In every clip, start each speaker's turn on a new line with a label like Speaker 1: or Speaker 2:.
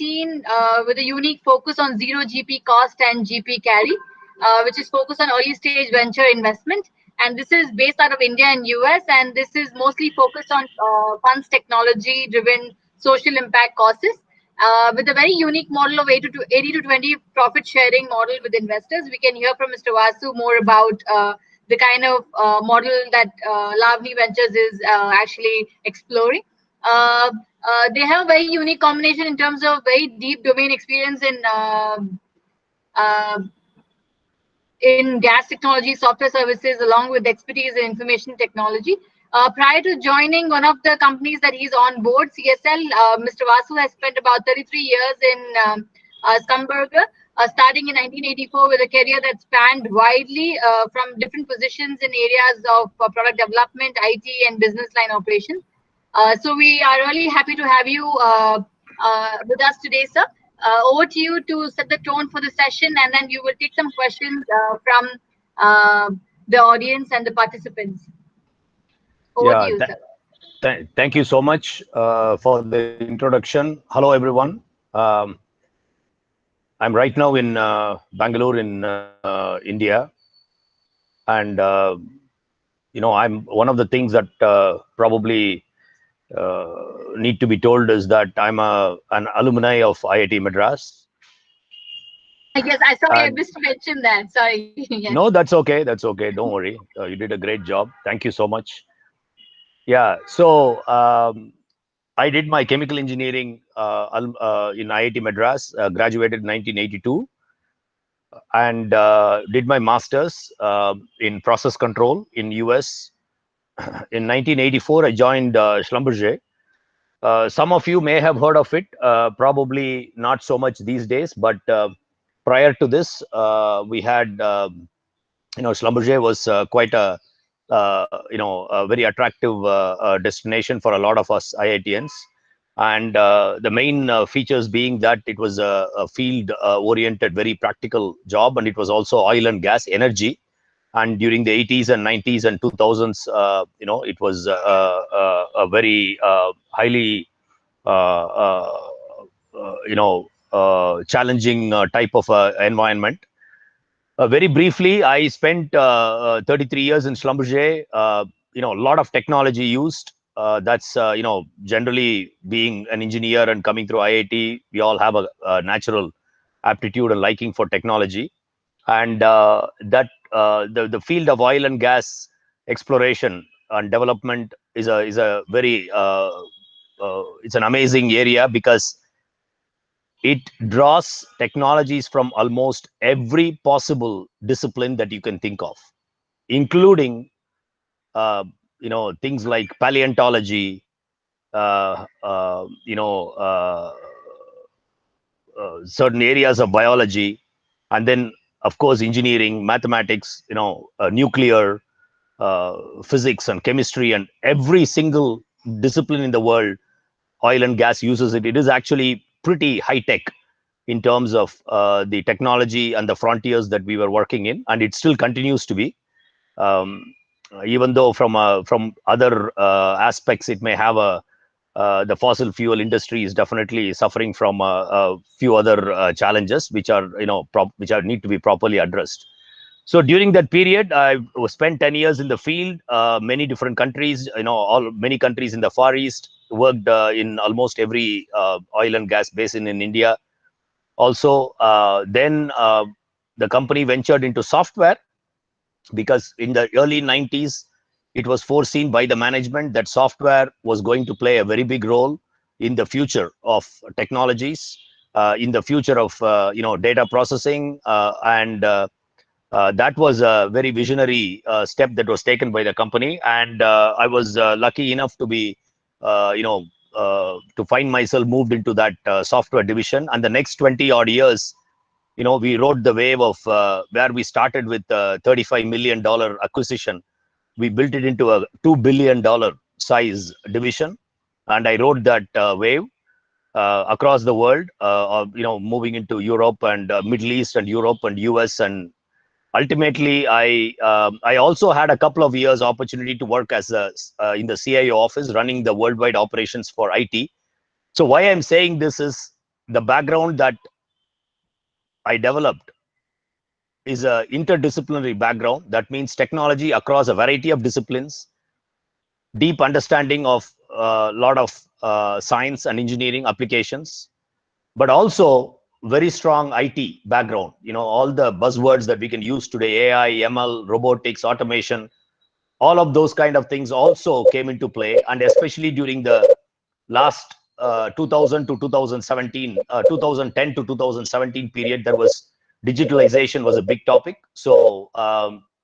Speaker 1: 2019 with a unique focus on zero GP cost and GP carry, which is focused on early stage venture investment. And this is based out of India and US, and this is mostly focused on funds technology driven social impact causes. With a very unique model of 80 to 20 profit sharing model with investors. We can hear from Mr. Vasu more about the kind of model that Lavani Ventures is actually exploring. They have a very unique combination in terms of very deep domain experience uh, in gas technology, software services, along with expertise in information technology. Prior to joining one of the companies that he's on board, CSL, Mr. Vasu has spent about 33 years in Scumberger, starting in 1984 with a career that spanned widely from different positions in areas of product development, IT, and business line operations. So we are really happy to have you with us today, sir. Over to you to set the tone for the session, and then you will take some questions from the audience and the participants. Over to you, sir.
Speaker 2: Thank you so much for the introduction. Hello, everyone. I'm right now in Bangalore in India. And, I'm one of the things that probably need to be told is that I'm an alumni of IIT Madras.
Speaker 1: Yes, I sorry, I missed to mention that. Sorry. Yes.
Speaker 2: No, that's okay. That's okay. Don't worry. You did a great job. Thank you so much. Yeah. So I did my chemical engineering in IIT Madras, graduated in 1982, and did my master's in process control in US. In 1984, I joined Schlumberger. Some of you may have heard of it, probably not so much these days, but prior to this, we had, Schlumberger was quite a very attractive destination for a lot of us IITians. And the main features being that it was a field-oriented, very practical job, and it was also oil and gas energy. And during the 80s and 90s and 2000s, it was a very highly, challenging type of environment. Very briefly, I spent 33 years in Schlumberger. A lot of technology used. That's generally being an engineer and coming through IIT, we all have a natural aptitude and liking for technology. And the field of oil and gas exploration and development is a very it's an amazing area because it draws technologies from almost every possible discipline that you can think of, including things like paleontology, certain areas of biology, and then of course engineering, mathematics, nuclear, physics and chemistry, and every single discipline in the world, oil and gas uses it. It is actually pretty high tech in terms of the technology and the frontiers that we were working in, and it still continues to be. Even though from other aspects, it may have the fossil fuel industry is definitely suffering from a few other challenges, which are need to be properly addressed. So during that period, I spent 10 years in the field, many different countries, many countries in the Far East, worked in almost every oil and gas basin in India. Also, then the company ventured into software, because in the early 90s, it was foreseen by the management that software was going to play a very big role in the future of technologies, in the future of data processing, and that was a very visionary step that was taken by the company. And I was lucky enough to be, to find myself moved into that software division. And the next 20 odd years, we rode the wave of where we started with a $35 million acquisition. We built it into a $2 billion size division. And I rode that wave across the world, moving into Europe and Middle East and Europe and US. And ultimately, I also had a couple of years opportunity to work as in the CIO office, running the worldwide operations for IT. So why I'm saying this is the background that I developed is a interdisciplinary background. That means technology across a variety of disciplines, deep understanding of a lot of science and engineering applications, but also very strong IT background. You know, all the buzzwords that we can use today, AI, ML, robotics, automation, all of those kind of things also came into play. And especially during the last 2000 to 2017, 2010 to 2017 period, there was digitalization was a big topic. So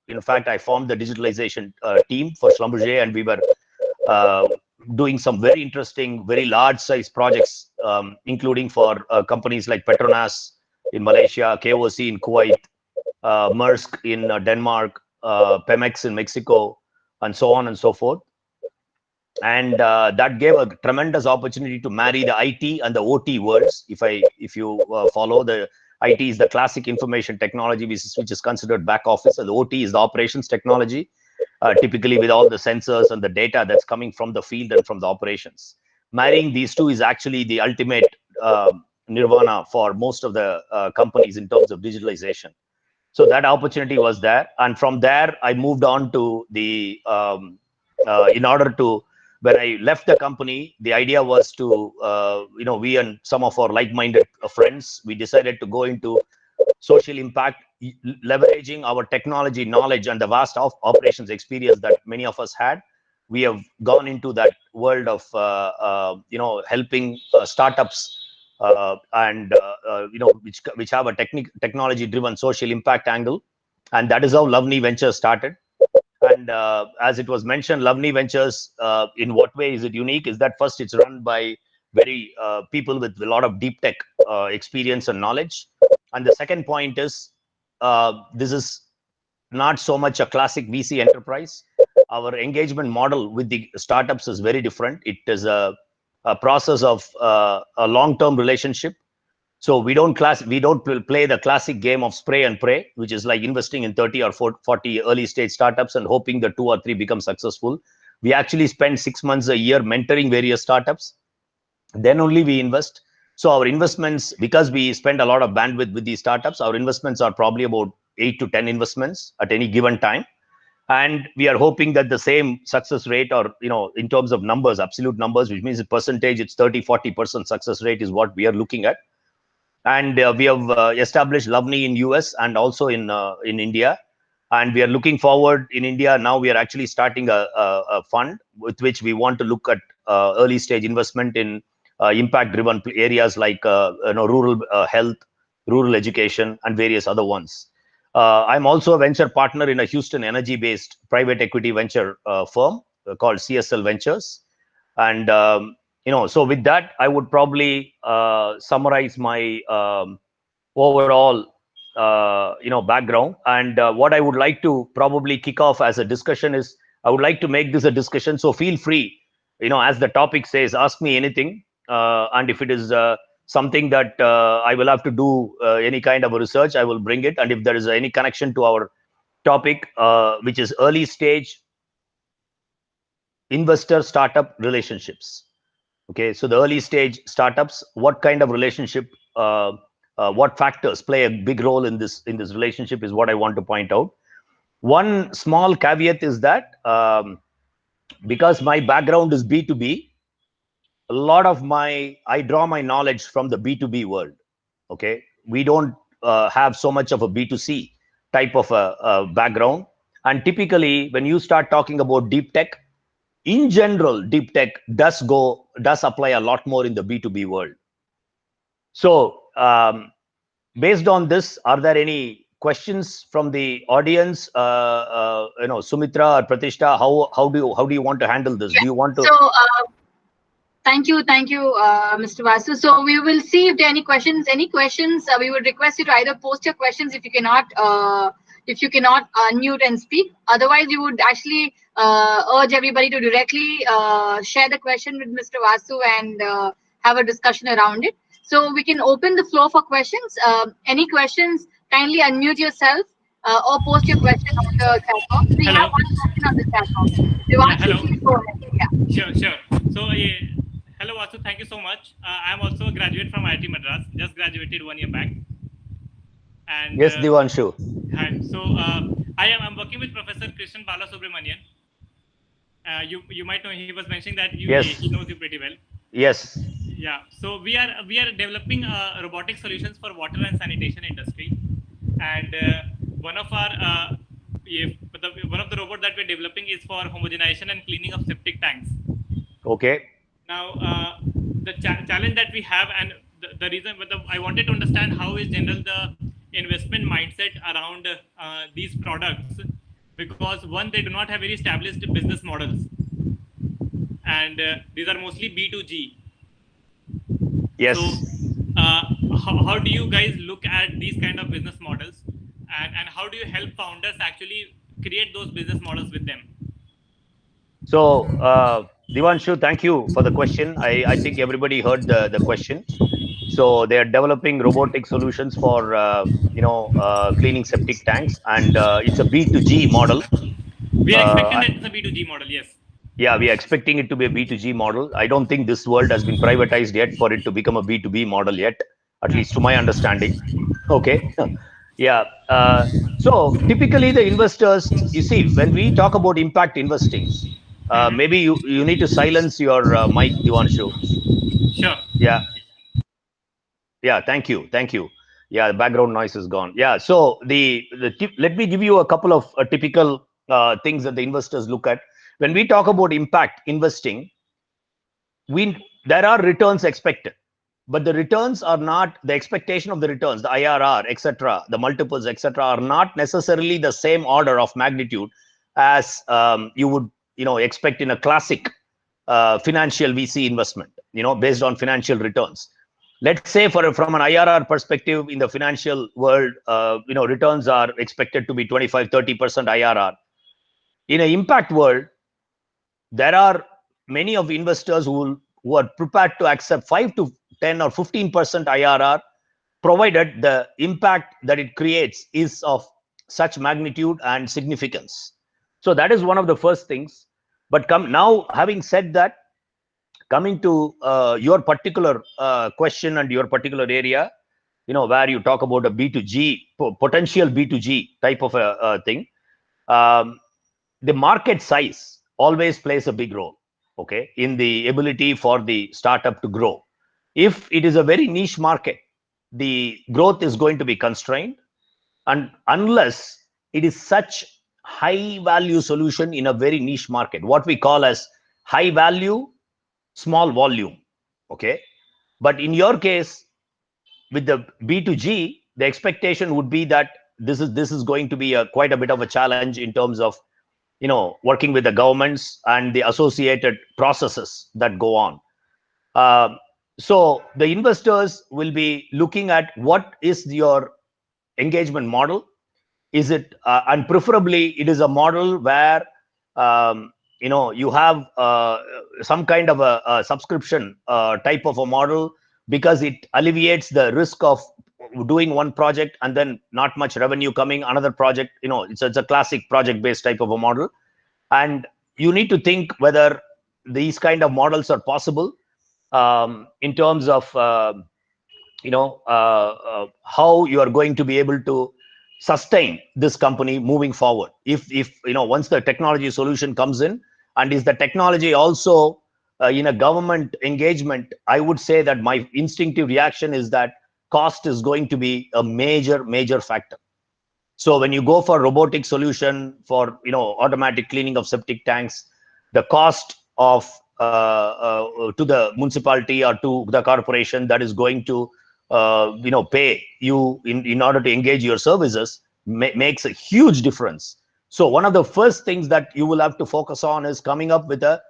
Speaker 2: in fact, I formed the digitalization team for Schlumberger, and we were doing some very interesting, very large size projects, including for companies like Petronas in Malaysia, KOC in Kuwait, Maersk in Denmark, Pemex in Mexico, and so on and so forth. And that gave a tremendous opportunity to marry the IT and the OT worlds. If you follow, the IT is the classic information technology, which is considered back office, and the OT is the operations technology, typically with all the sensors and the data that's coming from the field and from the operations. Marrying these two is actually the ultimate nirvana for most of the companies in terms of digitalization. So that opportunity was there, and from there I moved on to the in order to, when I left the company, the idea was to we and some of our like-minded friends, we decided to go into social impact, leveraging our technology knowledge and the vast operations experience that many of us had. We have gone into that world of helping startups and which have a technology driven social impact angle, and that is how Lovni Ventures started. And as it was mentioned, Lovni Ventures, in what way is it unique is that first, it's run by very people with a lot of deep tech experience and knowledge. And the second point is this is not so much a classic VC enterprise. Our engagement model with the startups is very different. It is a process of a long-term relationship. So we don't play the classic game of spray and pray, which is like investing in 30 or 40 early stage startups and hoping that 2 or 3 become successful. We actually spend 6 months a year mentoring various startups. Then only we invest. So our investments, because we spend a lot of bandwidth with these startups, our investments are probably about 8 to 10 investments at any given time. And we are hoping that the same success rate, or in terms of numbers, absolute numbers, which means the percentage, it's 30-40% success rate is what we are looking at. And we have established Lovni in US and also in India. And we are looking forward in India. Now we are actually starting a fund with which we want to look at early stage investment in impact driven areas like rural health, rural education, and various other ones. I'm also a venture partner in a Houston energy based private equity venture firm called CSL Ventures. And so with that, I would probably summarize my overall background. And what I would like to probably kick off as a discussion is, I would like to make this a discussion. So feel free, as the topic says, ask me anything. And if it is something that I will have to do any kind of a research, I will bring it. And if there is any connection to our topic, which is early stage investor startup relationships. Okay, so the early stage startups, what kind of relationship, what factors play a big role in this relationship is what I want to point out. One small caveat is that because my background is B2B, a lot of I draw my knowledge from the B2B world. Okay, we don't have so much of a B2C type of a background. And typically, when you start talking about deep tech, in general, deep tech does apply a lot more in the B2B world. So based on this, are there any questions from the audience? Sumitra or Pratishtha, how do you want to handle this?
Speaker 1: Yeah.
Speaker 2: Do you want to?
Speaker 1: So thank you, Mr. Vasu. So we will see if there are any questions. We would request you to either post your questions if you cannot unmute and speak. Otherwise, we would actually urge everybody to directly share the question with Mr. Vasu and have a discussion around it. So we can open the floor for questions. Any questions, kindly unmute yourself or post your question on the chat box. We have one question on the chat box.
Speaker 3: Hello.
Speaker 1: Please go ahead. Yeah.
Speaker 3: Sure. So, hello. hello Vasu, thank you so much. I'm also a graduate from IIT Madras, just graduated 1 year back. And
Speaker 2: Yes, Devanshu.
Speaker 3: hi. So I'm working with Professor Krishnan Balasubramanian. You might know, he was mentioning that
Speaker 2: Yes,
Speaker 3: he knows you pretty well.
Speaker 2: yes.
Speaker 3: Yeah. So we are developing robotic solutions for water and sanitation industry, and one of our one of the robot that we're developing is for homogenization and cleaning of septic tanks.
Speaker 2: Okay.
Speaker 3: Now, the challenge that we have, and the reason, but I wanted to understand how is general the investment mindset around these products, because one, they do not have very established business models, and these are mostly B2G. So,
Speaker 2: Yes.
Speaker 3: how do you guys look at these kind of business models, and how do you help founders actually create those business models with them?
Speaker 2: So, Devanshu, thank you for the question. I think everybody heard the question. So they are developing robotic solutions for cleaning septic tanks, and it's a B2G model.
Speaker 3: We are expecting
Speaker 2: Uh,
Speaker 3: that it's a B2G model, yes.
Speaker 2: yeah, we are expecting it to be a B2G model. I don't think this world has been privatized yet for it to become a B2B model yet, at least to my understanding. Okay. Yeah. So typically the investors, you see, when we talk about impact investing, maybe you need to silence your mic, Devanshu.
Speaker 3: Sure.
Speaker 2: Yeah. Yeah. Thank you. Thank you. Yeah. The background noise is gone. Yeah. So let me give you a couple of typical things that the investors look at. When we talk about impact investing, there are returns expected, but the returns are not the expectation of the returns, the IRR, etc., the multiples, etc., are not necessarily the same order of magnitude as you would expect in a classic financial VC investment, based on financial returns. Let's say from an IRR perspective in the financial world, returns are expected to be 25-30% IRR. In an impact world, there are many of investors who are prepared to accept 5 to 10 or 15% IRR, provided the impact that it creates is of such magnitude and significance. So that is one of the first things. But now, having said that, coming to your particular question and your particular area, where you talk about a B2G, potential B2G type of a thing, the market size always plays a big role, okay, in the ability for the startup to grow. If it is a very niche market, the growth is going to be constrained, and unless it is such high value solution in a very niche market, what we call as high value, small volume, okay. But in your case, with the B2G, the expectation would be that this is going to be quite a bit of a challenge in terms of working with the governments and the associated processes that go on. So the investors will be looking at what is your engagement model. Is it and preferably it is a model where you have some kind of a subscription type of a model, because it alleviates the risk of doing one project and then not much revenue coming, another project. It's a classic project based type of a model, and you need to think whether these kind of models are possible in terms of how you are going to be able to sustain this company moving forward. If once the technology solution comes in, and is the technology also in a government engagement, I would say that my instinctive reaction is that cost is going to be a major factor. So when you go for robotic solution for automatic cleaning of septic tanks, the cost of to the municipality or to the corporation that is going to pay you in order to engage your services makes a huge difference. So one of the first things that you will have to focus on is coming up with a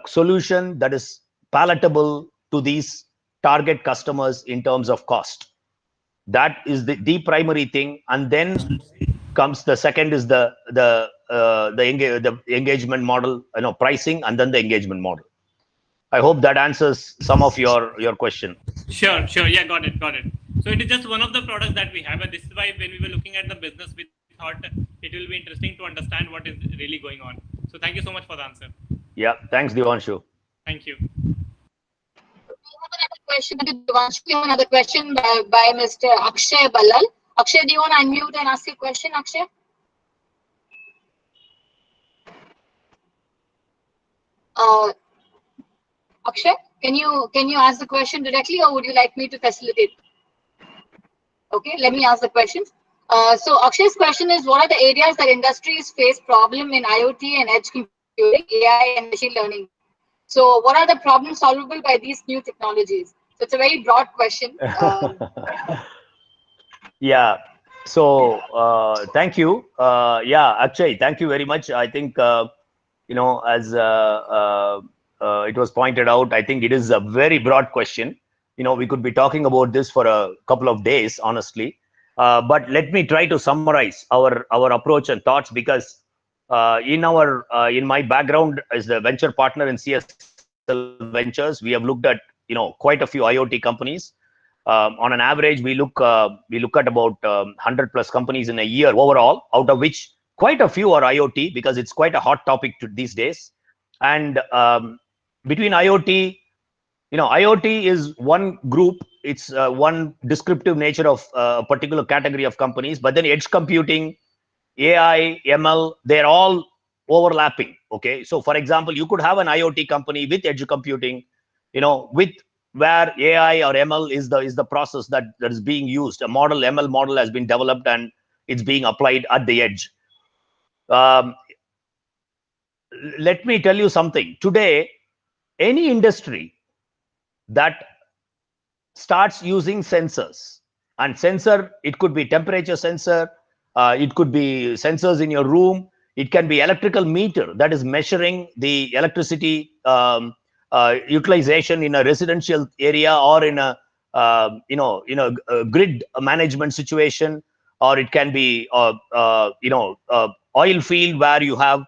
Speaker 2: solution that is palatable to these target customers in terms of cost. That is the primary thing, and then comes the second is the engagement model, pricing, and then the engagement model. I hope that answers some of your question.
Speaker 3: Sure, sure. Yeah, got it, got it. So it is just one of the products that we have, and this is why when we were looking at the business, we thought it will be interesting to understand what is really going on. So thank you so much for the answer.
Speaker 2: Yeah, thanks, Devanshu.
Speaker 3: Thank you.
Speaker 1: question to Devanshu. We have another question by Mr. Akshay Ballal. Akshay, do you want to unmute and ask your question, Akshay? Akshay, can you ask the question directly, or would you like me to facilitate? Okay, let me ask the question. So Akshay's question is, what are the areas that industries face problem in IoT and edge computing, AI and machine learning? So what are the problems solvable by these new technologies? So it's a very broad question.
Speaker 2: Yeah. So thank you. Yeah, Akshay, thank you very much. I think, as it was pointed out, I think it is a very broad question. We could be talking about this for a couple of days, honestly. But let me try to summarize our approach and thoughts, because in my background as the venture partner in CSL Ventures, we have looked at quite a few IoT companies. On an average, we look at about 100 plus companies in a year overall, out of which quite a few are IoT, because it's quite a hot topic these days. And between IoT, IoT is one group. It's one descriptive nature of a particular category of companies. But then edge computing, AI, ML, they're all overlapping. Okay, so for example, you could have an IoT company with edge computing, with where AI or ML is the process that is being used. A ML model has been developed and it's being applied at the edge. Let me tell you something. Today, any industry that starts using sensors, and sensor, it could be temperature sensor, it could be sensors in your room, it can be electrical meter that is measuring the electricity utilization in a residential area, or in a grid management situation, or it can be oil field where you have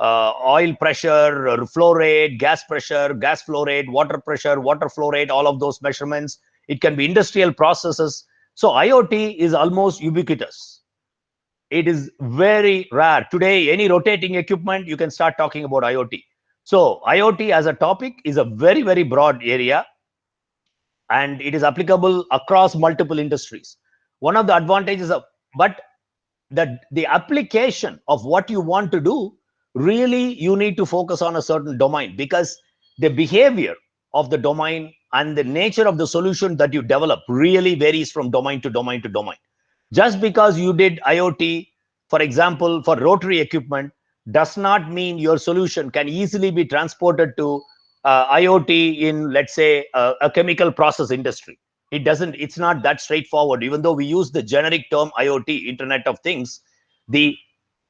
Speaker 2: oil pressure, flow rate, gas pressure, gas flow rate, water pressure, water flow rate, all of those measurements. It can be industrial processes. So IoT is almost ubiquitous. It is very rare. Today, any rotating equipment, you can start talking about IoT. So IoT as a topic is a very, very broad area, and it is applicable across multiple industries. One of the advantages but the application of what you want to do, really you need to focus on a certain domain, because the behavior of the domain and the nature of the solution that you develop really varies from domain to domain to domain. Just because you did IoT, for example, for rotary equipment, does not mean your solution can easily be transported to IoT in, let's say, a chemical process industry. It's not that straightforward. Even though we use the generic term IoT, Internet of Things, the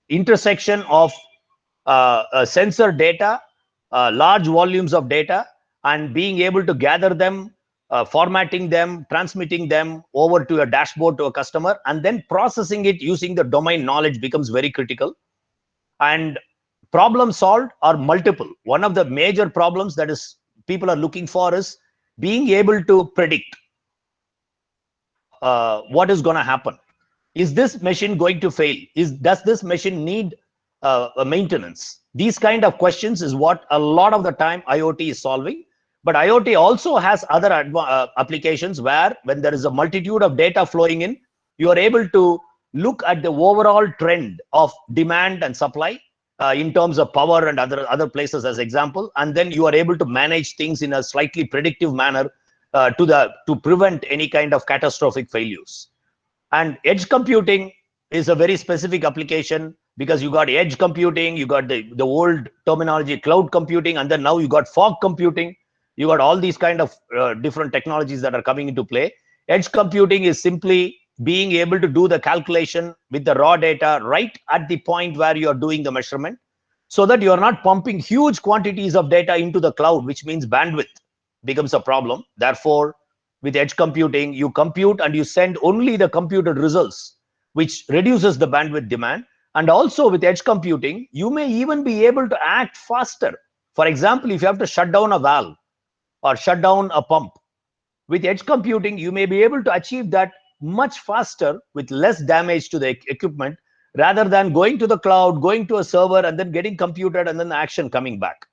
Speaker 2: intersection of sensor data, large volumes of data, and being able to gather them, formatting them, transmitting them over to a dashboard to a customer, and then processing it using the domain knowledge becomes very critical. And problem solved are multiple. One of the major problems that is people are looking for is being able to predict what is going to happen. Is this machine going to fail? Does this machine need maintenance? These kind of questions is what a lot of the time IoT is solving. But IoT also has other applications where, when there is a multitude of data flowing in, you are able to look at the overall trend of demand and supply in terms of power and other places as example, and then you are able to manage things in a slightly predictive manner to prevent any kind of catastrophic failures. And edge computing is a very specific application, because you got edge computing, you got the old terminology cloud computing, and then now you got fog computing. You got all these kind of different technologies that are coming into play. Edge computing is simply being able to do the calculation with the raw data right at the point where you are doing the measurement, so that you are not pumping huge quantities of data into the cloud, which means bandwidth becomes a problem. Therefore, with edge computing, you compute and you send only the computed results, which reduces the bandwidth demand. And also with edge computing, you may even be able to act faster. For example, if you have to shut down a valve or shut down a pump, with edge computing, you may be able to achieve that much faster with less damage to the equipment, rather than going to the cloud, going to a server, and then getting computed and then the action coming back.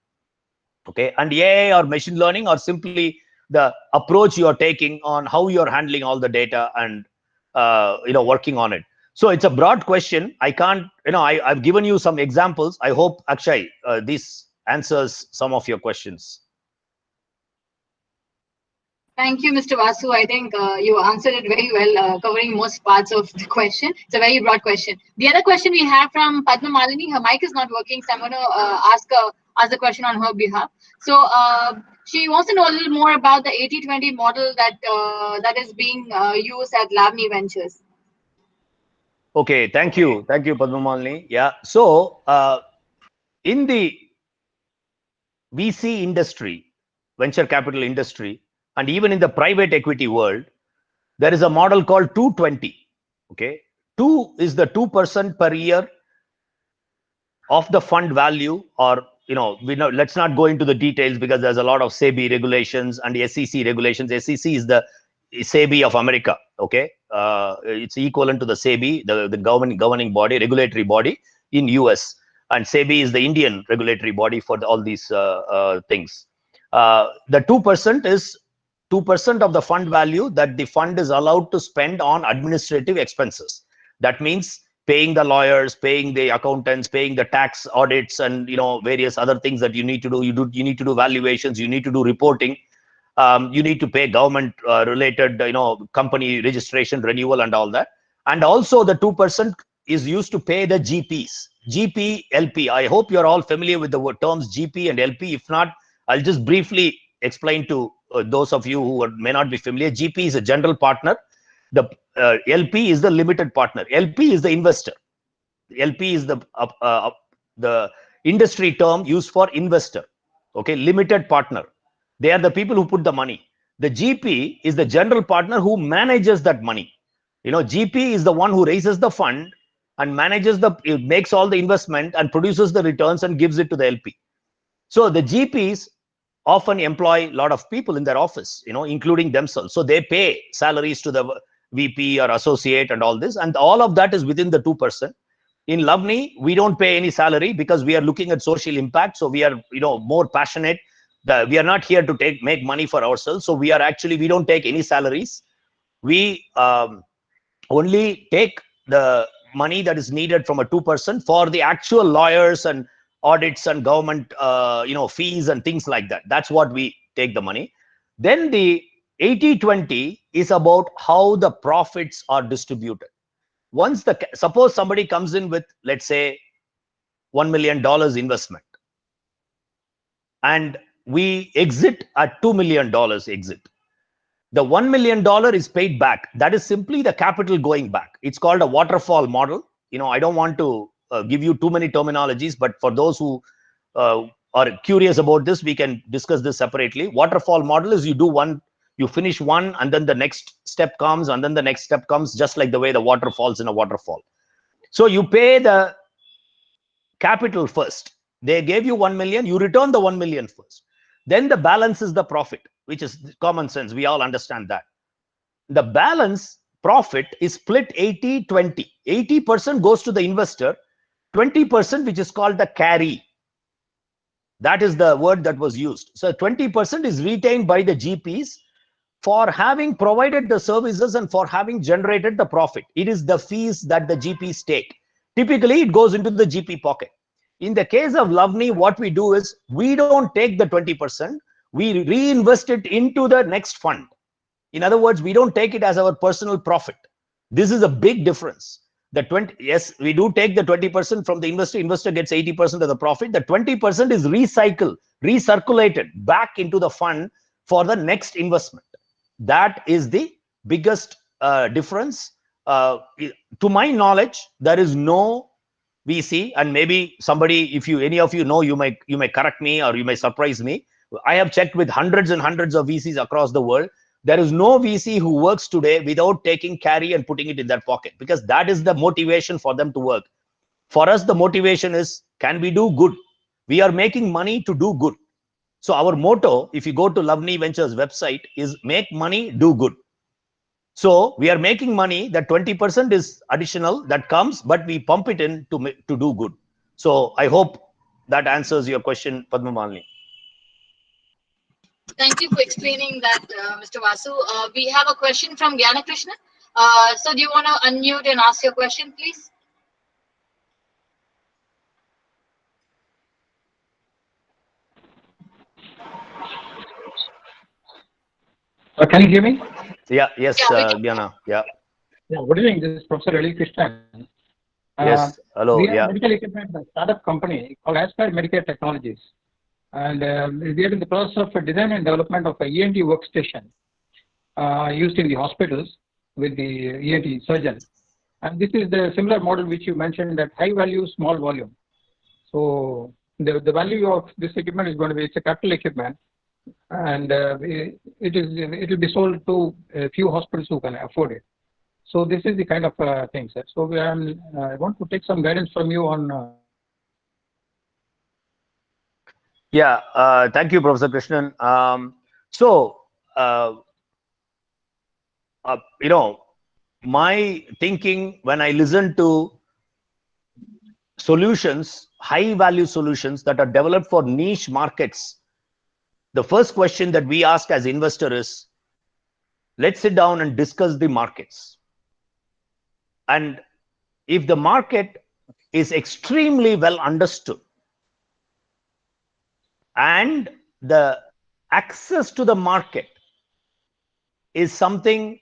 Speaker 2: Okay, and AI or machine learning are simply the approach you are taking on how you are handling all the data and working on it. So it's a broad question. I can't, I've given you some examples. I hope, Akshay, this answers some of your questions.
Speaker 1: Thank you, Mr. Vasu. I think you answered it very well, covering most parts of the question. It's a very broad question. The other question we have from Padma Malini, her mic is not working, so I'm going to ask the question on her behalf. So she wants to know a little more about the 80-20 model that is being used at Lavani Ventures.
Speaker 2: Okay, thank you, Padma Malini. Yeah, so in the VC industry, venture capital industry, and even in the private equity world, there is a model called 220. Okay, 2 is the 2% per year of the fund value, or let's not go into the details because there's a lot of SEBI regulations and SEC regulations. SEC is the SEBI of America. Okay, it's equivalent to the SEBI, the governing body, regulatory body in US, and SEBI is the Indian regulatory body for all these things. The 2% is 2% of the fund value that the fund is allowed to spend on administrative expenses. That means paying the lawyers, paying the accountants, paying the tax audits, and various other things that you need to do. You need to do valuations, you need to do reporting, you need to pay government related company registration renewal and all that. And also the 2% is used to pay the GPs, GP, LP. I hope you're all familiar with the terms GP and LP. If not, I'll just briefly explain to those of you who may not be familiar. GP is a general partner. The LP is the limited partner. LP is the investor. LP is the industry term used for investor. Okay, limited partner. They are the people who put the money. The GP is the general partner who manages that money. GP is the one who raises the fund and makes all the investment and produces the returns and gives it to the LP. So the GPs often employ a lot of people in their office, including themselves. So they pay salaries to the VP or associate and all this, and all of that is within the 2%. In Lavani, we don't pay any salary because we are looking at social impact. So we are, more passionate. We are not here to make money for ourselves. So we don't take any salaries. We only take the money that is needed from a 2% for the actual lawyers and audits and government, fees and things like that. That's what we take the money. Then the 80-20 is about how the profits are distributed. Suppose somebody comes in with, let's say, $1 million investment, and we exit at $2 million exit. The $1 million is paid back. That is simply the capital going back. It's called a waterfall model. I don't want to give you too many terminologies, but for those who are curious about this, we can discuss this separately. Waterfall model is you finish one, and then the next step comes, and then the next step comes, just like the way the water falls in a waterfall. So you pay the capital first. They gave you 1 million, you return the 1 million first. Then the balance is the profit, which is common sense. We all understand that. The balance profit is split 80-20. 80% goes to the investor, 20%, which is called the carry. That is the word that was used. So 20% is retained by the GPs for having provided the services and for having generated the profit. It is the fees that the GPs take. Typically, it goes into the GP pocket. In the case of Lavani, what we do is we don't take the 20%. We reinvest it into the next fund. In other words, we don't take it as our personal profit. This is a big difference. Yes, we do take the 20% from the investor. Investor gets 80% of the profit. The 20% is recirculated back into the fund for the next investment. That is the biggest difference. To my knowledge, there is no VC, and maybe somebody, if any of you know, you may correct me or you may surprise me. I have checked with hundreds and hundreds of VCs across the world. There is no VC who works today without taking carry and putting it in their pocket, because that is the motivation for them to work. For us, the motivation is, can we do good? We are making money to do good. So our motto, if you go to Lavani Ventures website, is make money, do good. So we are making money. That 20% is additional that comes, but we pump it in to do good. So I hope that answers your question, Padma Malini.
Speaker 1: Thank you for explaining that, Mr. Vasu. We have a question from Gyana Krishna. So do you want to unmute and ask your question, please?
Speaker 4: Can you hear me?
Speaker 2: Yeah, yes,
Speaker 1: Yeah,
Speaker 2: Gyana. Yeah.
Speaker 4: Yeah, good evening. This is Professor Ali Krishnan.
Speaker 2: Yes. Hello.
Speaker 4: We are
Speaker 2: Yeah.
Speaker 4: a medical equipment startup company called Aspire Medicare Technologies. And we are in the process of design and development of a ENT workstation used in the hospitals with the ENT surgeon. And this is the similar model which you mentioned, that high value, small volume. So the value of this equipment is going to be, it's a capital equipment, and it will be sold to a few hospitals who can afford it. So this is the kind of thing, sir. So I want to take some guidance from you on.
Speaker 2: Yeah. Thank you, Professor Krishnan. You know, my thinking when I listen to solutions, high value solutions that are developed for niche markets, the first question that we ask as investor is, let's sit down and discuss the markets. And if the market is extremely well understood and the access to the market is something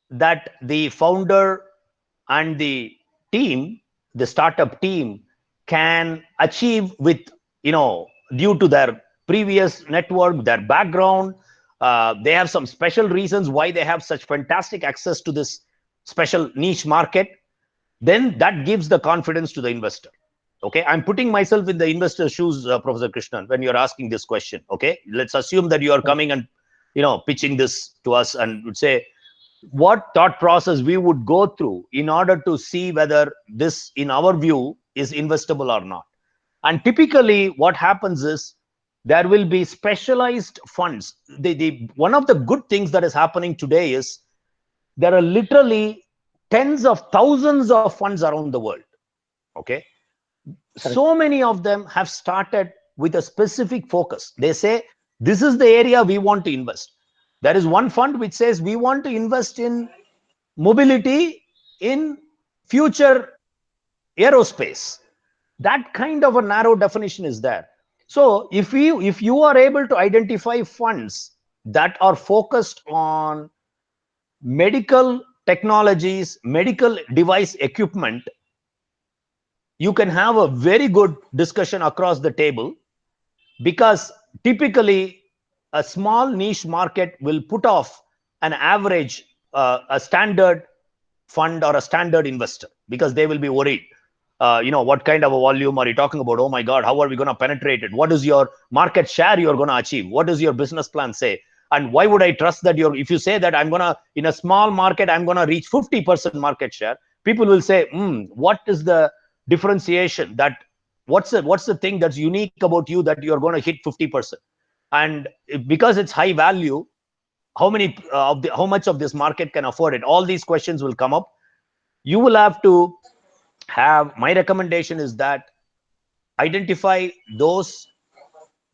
Speaker 2: that the founder and the team, the startup team, can achieve with, due to their previous network, their background, they have some special reasons why they have such fantastic access to this special niche market, then that gives the confidence to the investor. Okay, I'm putting myself in the investor's shoes, Professor Krishnan, when you're asking this question. Okay, let's assume that you are coming and pitching this to us and would say what thought process we would go through in order to see whether this, in our view, is investable or not. And typically what happens is there will be specialized funds. One of the good things that is happening today is there are literally tens of thousands of funds around the world. Okay, so many of them have started with a specific focus. They say this is the area we want to invest. There is one fund which says we want to invest in mobility in future aerospace. That kind of a narrow definition is there. So if you are able to identify funds that are focused on medical technologies, medical device equipment, you can have a very good discussion across the table, because typically a small niche market will put off an average, a standard fund or a standard investor, because they will be worried. What kind of a volume are you talking about? Oh my God, how are we going to penetrate it? What is your market share you're going to achieve? What does your business plan say? And why would I trust that if you say that I'm going to, in a small market, I'm going to reach 50% market share, people will say, what is the differentiation? What's the thing that's unique about you that you're going to hit 50%? And because it's high value, how much of this market can afford it? All these questions will come up. You will have to have, my recommendation is that identify those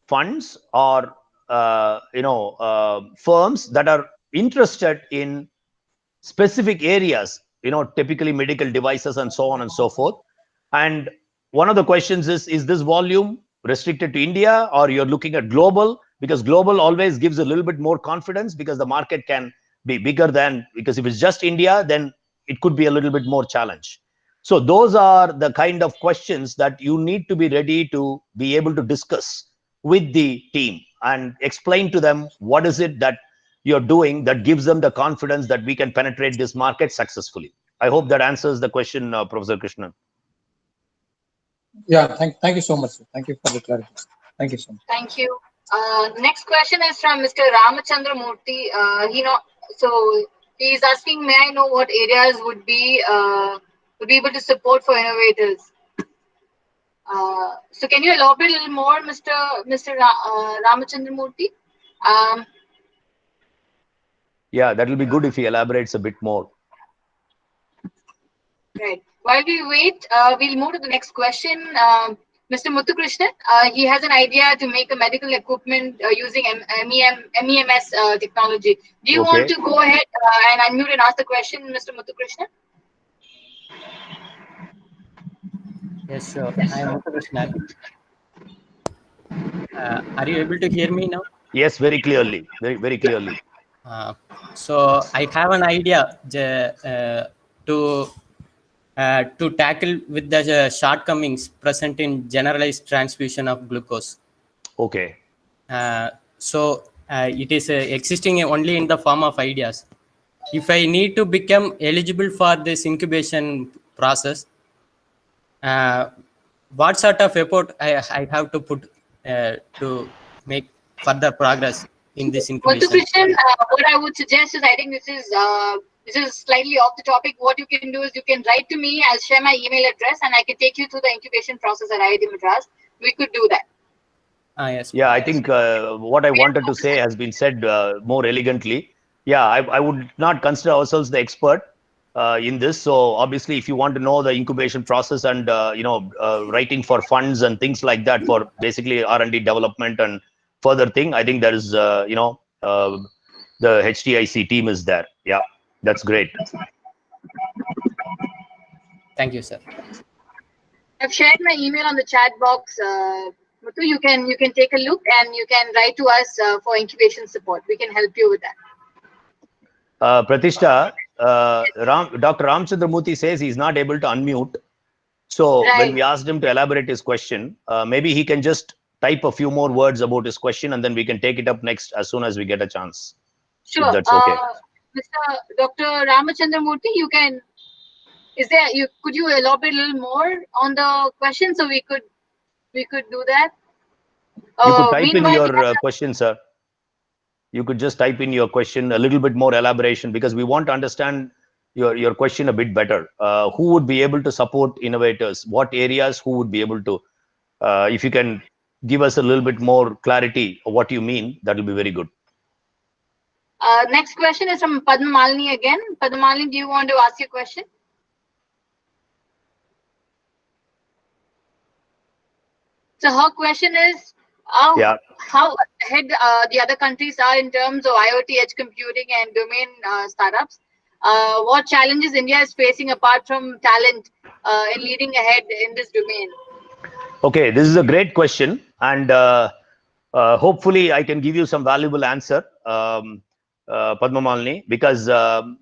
Speaker 2: funds or firms that are interested in specific areas, typically medical devices and so on and so forth. And one of the questions is this volume restricted to India, or you're looking at global? Because global always gives a little bit more confidence, because the market can be bigger than, because if it's just India, then it could be a little bit more challenge. So those are the kind of questions that you need to be ready to be able to discuss with the team and explain to them what is it that you're doing that gives them the confidence that we can penetrate this market successfully. I hope that answers the question, Professor Krishnan.
Speaker 4: Yeah, thank you so much, sir. Thank you for the clarity. Thank you so much.
Speaker 1: Thank you. Next question is from Mr. Ramachandra Murthy. So he's asking, may I know what areas would be able to support for innovators? So can you elaborate a little more, Mr. Ramachandra Murthy?
Speaker 2: Yeah, that will be good if he elaborates a bit more.
Speaker 1: Right. While we wait, we'll move to the next question. Mr. Muthukrishnan, he has an idea to make a medical equipment using MEMS technology. Do you want to go ahead and unmute and ask the question, Mr. Muthukrishnan?
Speaker 5: Yes, sure. I am Muthukrishnan. Are you able to hear me now?
Speaker 2: Yes, very clearly, very clearly.
Speaker 5: So I have an idea to tackle with the shortcomings present in generalized transfusion of glucose.
Speaker 2: Okay.
Speaker 5: It is existing only in the form of ideas. If I need to become eligible for this incubation process, what sort of effort I have to put to make further progress in this incubation?
Speaker 1: Muthukrishnan, what I would suggest is, I think this is slightly off the topic. What you can do is you can write to me. I'll share my email address and I can take you through the incubation process at IIT Madras. We could do that.
Speaker 5: Yes.
Speaker 2: Yeah, I think what I wanted to say has been said more elegantly. Yeah, I would not consider ourselves the expert in this. So obviously, if you want to know the incubation process and writing for funds and things like that for basically R&D development and further thing, I think there is the HTIC team is there. Yeah, that's great.
Speaker 5: Thank you, sir.
Speaker 1: I've shared my email on the chat box. Muthu, you can take a look and you can write to us for incubation support. We can help you with that.
Speaker 2: Pratishtha, Dr. Ramchandra Murthy says he's not able to unmute. So when we asked him to elaborate his question, maybe he can just type a few more words about his question and then we can take it up next as soon as we get a chance.
Speaker 1: Sure.
Speaker 2: If that's okay.
Speaker 1: Dr. Ramachandra Murthy, could you elaborate a little more on the question so we could do that?
Speaker 2: You could type in your question, sir. You could just type in your question, a little bit more elaboration, because we want to understand your question a bit better. Who would be able to support innovators? What areas? Who would be able to? If you can give us a little bit more clarity of what you mean, that will be very good.
Speaker 1: Next question is from Padma Malini again. Padma Malini, do you want to ask your question? So her question is, how ahead the other countries are in terms of IoT, edge computing, and domain startups. What challenges India is facing apart from talent in leading ahead in this domain? Okay,
Speaker 2: this is a great question, and hopefully I can give you some valuable answer, Padma Malini, because I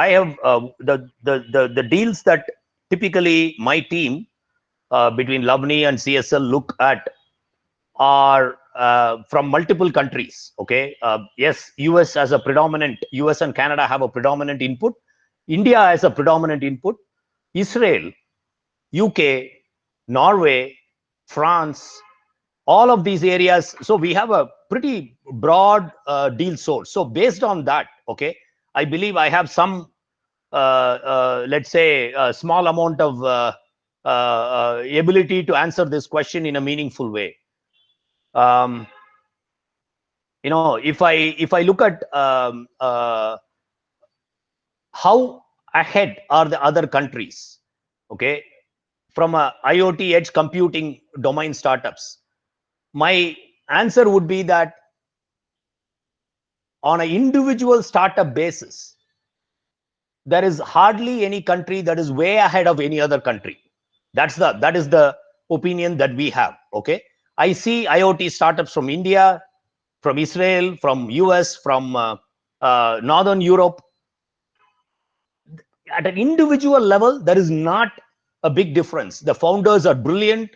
Speaker 2: have the deals that typically my team between Lavani and CSL look at are from multiple countries. Okay, yes, US and Canada have a predominant input. India has a predominant input. Israel, UK, Norway, France, all of these areas. So we have a pretty broad deal source. So based on that, okay, I believe I have some, let's say, a small amount of ability to answer this question in a meaningful way. If I look at how ahead are the other countries, okay, from a IoT edge computing domain startups, my answer would be that on an individual startup basis, there is hardly any country that is way ahead of any other country. That is the opinion that we have. Okay, I see IoT startups from India, from Israel, from US, from Northern Europe. At an individual level, there is not a big difference. The founders are brilliant,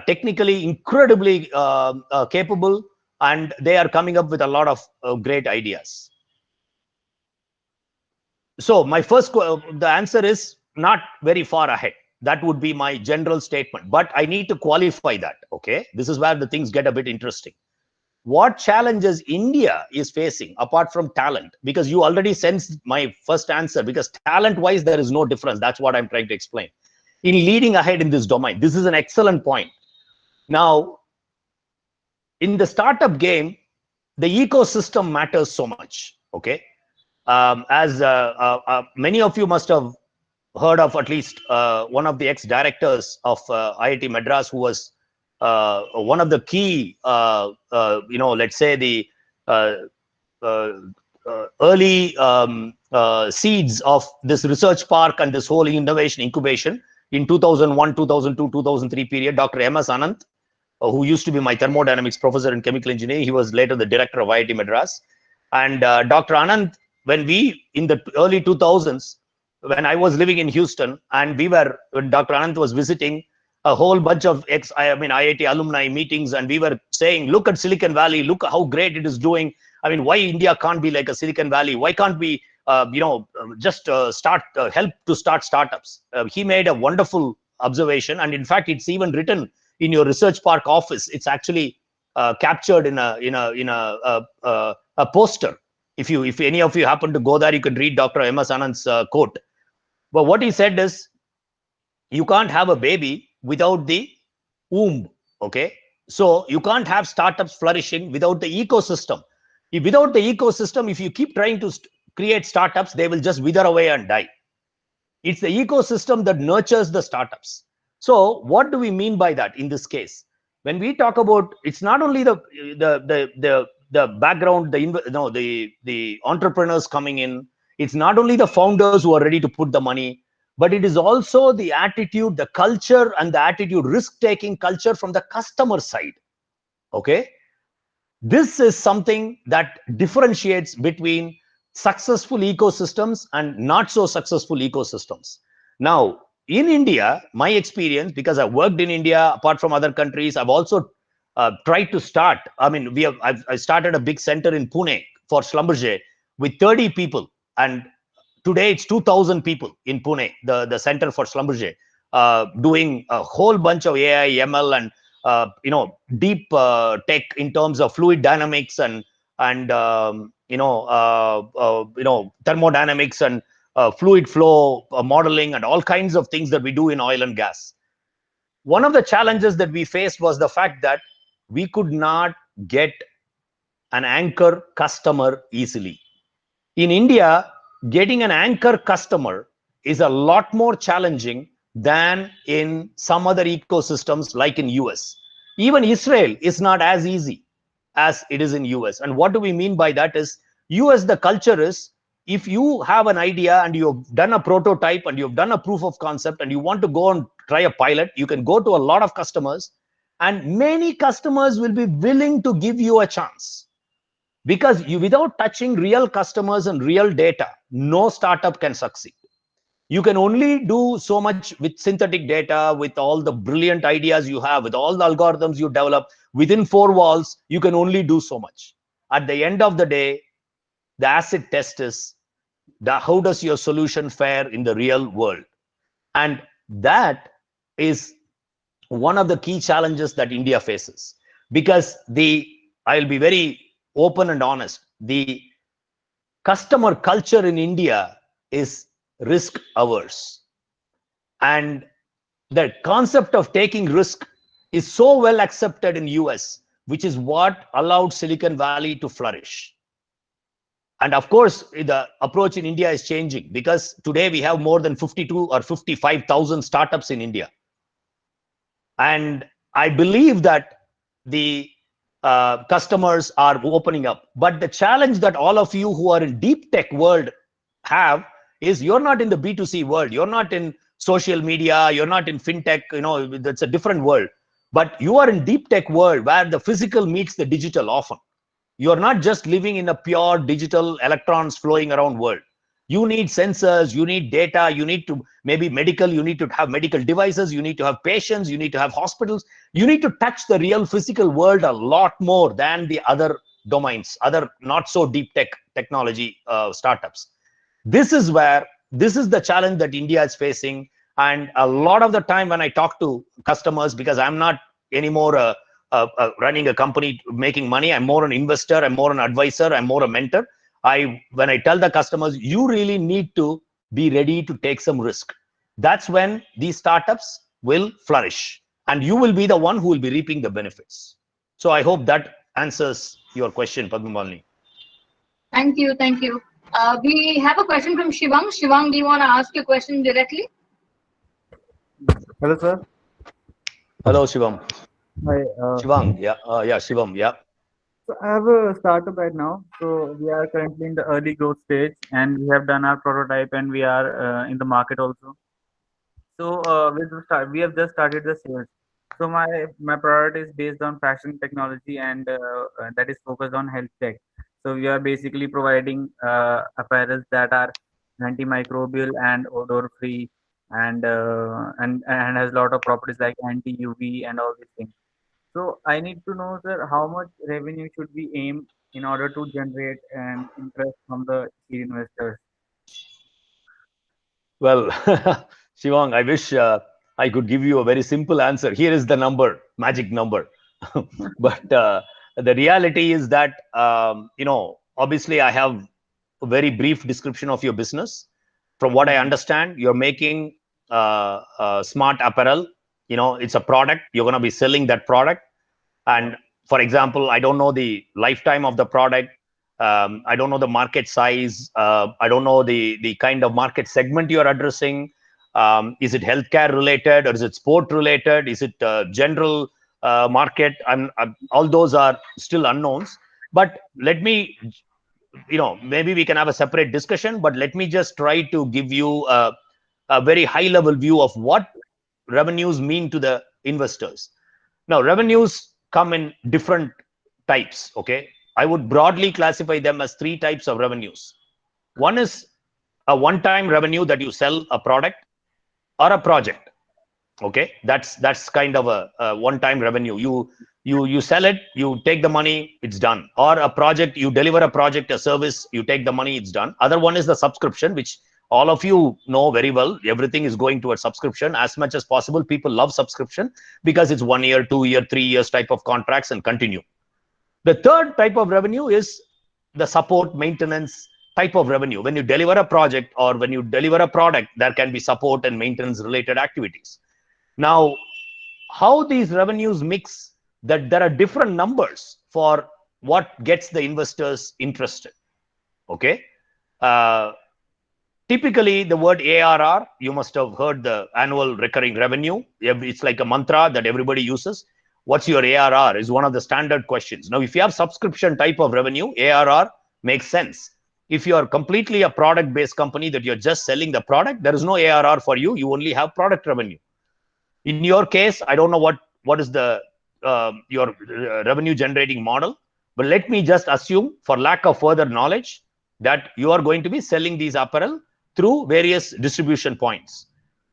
Speaker 2: technically incredibly capable, and they are coming up with a lot of great ideas. So my the answer is not very far ahead. That would be my general statement, but I need to qualify that. Okay, this is where the things get a bit interesting. What challenges India is facing apart from talent? Because you already sensed my first answer, because talent-wise, there is no difference. That's what I'm trying to explain. In leading ahead in this domain, this is an excellent point. Now, in the startup game, the ecosystem matters so much. Okay, as many of you must have heard of at least one of the ex-directors of IIT Madras, who was one of the key, let's say the uh, early seeds of this research park and this whole innovation incubation in 2001, 2002, 2003 period. Dr. M.S. Ananth, who used to be my thermodynamics professor in chemical engineering. He was later the director of IIT Madras. And Dr. Ananth, when we, in the early 2000s, when I was living in Houston, and when Dr. Ananth was visiting a whole bunch of IIT alumni meetings, and we were saying, look at Silicon Valley, look how great it is doing. I mean, why India can't be like a Silicon Valley? Why can't we, just help to start startups? He made a wonderful observation, and in fact, it's even written in your research park office. It's actually captured in a poster. If any of you happen to go there, you can read Dr. M.S. Anand's quote. But what he said is, you can't have a baby without the womb. Okay, so you can't have startups flourishing without the ecosystem. Without the ecosystem, if you keep trying to create startups, they will just wither away and die. It's the ecosystem that nurtures the startups. So what do we mean by that in this case? When we talk about, it's not only the background, the entrepreneurs coming in. It's not only the founders who are ready to put the money, but it is also the attitude, the culture, and the attitude, risk-taking culture from the customer side. Okay, this is something that differentiates between successful ecosystems and not so successful ecosystems. Now, in India, my experience, because I worked in India, apart from other countries, I've also tried to start. I mean, I started a big center in Pune for Schlumberger with 30 people, and today it's 2,000 people in Pune, the Center for Schlumberger, doing a whole bunch of AI, ML, and deep tech in terms of fluid dynamics and thermodynamics and fluid flow modeling and all kinds of things that we do in oil and gas. One of the challenges that we faced was the fact that we could not get an anchor customer easily. In India, getting an anchor customer is a lot more challenging than in some other ecosystems like in US. Even Israel is not as easy as it is in US. And what do we mean by that is, US, the culture is, if you have an idea and you've done a prototype and you've done a proof of concept and you want to go and try a pilot, you can go to a lot of customers, and many customers will be willing to give you a chance. Because without touching real customers and real data, no startup can succeed. You can only do so much with synthetic data, with all the brilliant ideas you have, with all the algorithms you develop. Within four walls, you can only do so much. At the end of the day, the acid test is how does your solution fare in the real world? And that is one of the key challenges that India faces. Because I'll be very open and honest, the customer culture in India is risk averse. And the concept of taking risk is so well accepted in US, which is what allowed Silicon Valley to flourish. And of course, the approach in India is changing, because today we have more than 52 or 55,000 startups in India. And I believe that the customers are opening up. But the challenge that all of you who are in deep tech world have is, you're not in the B2C world. You're not in social media. You're not in fintech. That's a different world. But you are in deep tech world where the physical meets the digital often. You're not just living in a pure digital electrons flowing around world. You need sensors, you need data, you need to maybe medical, you need to have medical devices, you need to have patients, you need to have hospitals. You need to touch the real physical world a lot more than the other domains, other not so deep tech technology startups. This is the challenge that India is facing. And a lot of the time when I talk to customers, because I'm not anymore running a company making money, I'm more an investor, I'm more an advisor, I'm more a mentor. When I tell the customers, you really need to be ready to take some risk. That's when these startups will flourish, and you will be the one who will be reaping the benefits. So I hope that answers your question, Padma Malini.
Speaker 1: Thank you. Thank you. We have a question from Shivang. Shivang, do you want to ask your question directly?
Speaker 6: Hello, sir.
Speaker 2: Hello, Shivam.
Speaker 6: Hi.
Speaker 2: Shivang, yeah, Shivam, yeah.
Speaker 6: So I have a startup right now. So we are currently in the early growth stage, and we have done our prototype, and we are in the market also. So we have just started the sales. So my product is based on fashion technology, and that is focused on health tech. So we are basically providing apparels that are antimicrobial and odor free, and has a lot of properties like anti UV and all these things. So I need to know, sir, how much revenue should we aim in order to generate an interest from the seed investors?
Speaker 2: Well, Shivang, I wish I could give you a very simple answer. Here is the number, magic number. But the reality is that, obviously I have a very brief description of your business. From what I understand, you're making smart apparel. It's a product. You're going to be selling that product. And for example, I don't know the lifetime of the product. I don't know the market size. I don't know the kind of market segment you're addressing. Is it healthcare related, or is it sport related? Is it general market? All those are still unknowns. But let me, maybe we can have a separate discussion. But let me just try to give you a very high level view of what revenues mean to the investors. Now, revenues come in different types. Okay, I would broadly classify them as three types of revenues. One is a one-time revenue that you sell a product or a project. Okay, that's kind of a one-time revenue. You sell it, you take the money, it's done. Or a project, you deliver a project, a service, you take the money, it's done. Other one is the subscription, which all of you know very well. Everything is going towards subscription as much as possible. People love subscription because it's 1 year, 2 year, 3 years type of contracts and continue. The third type of revenue is the support maintenance type of revenue. When you deliver a project or when you deliver a product, there can be support and maintenance related activities. Now, how these revenues mix, that there are different numbers for what gets the investors interested. Okay. Typically, the word ARR, you must have heard the annual recurring revenue. It's like a mantra that everybody uses. What's your ARR is one of the standard questions. Now, if you have subscription type of revenue, ARR makes sense. If you are completely a product-based company that you're just selling the product, there is no ARR for you. You only have product revenue. In your case, I don't know what is the your revenue generating model, but let me just assume, for lack of further knowledge, that you are going to be selling these apparel through various distribution points.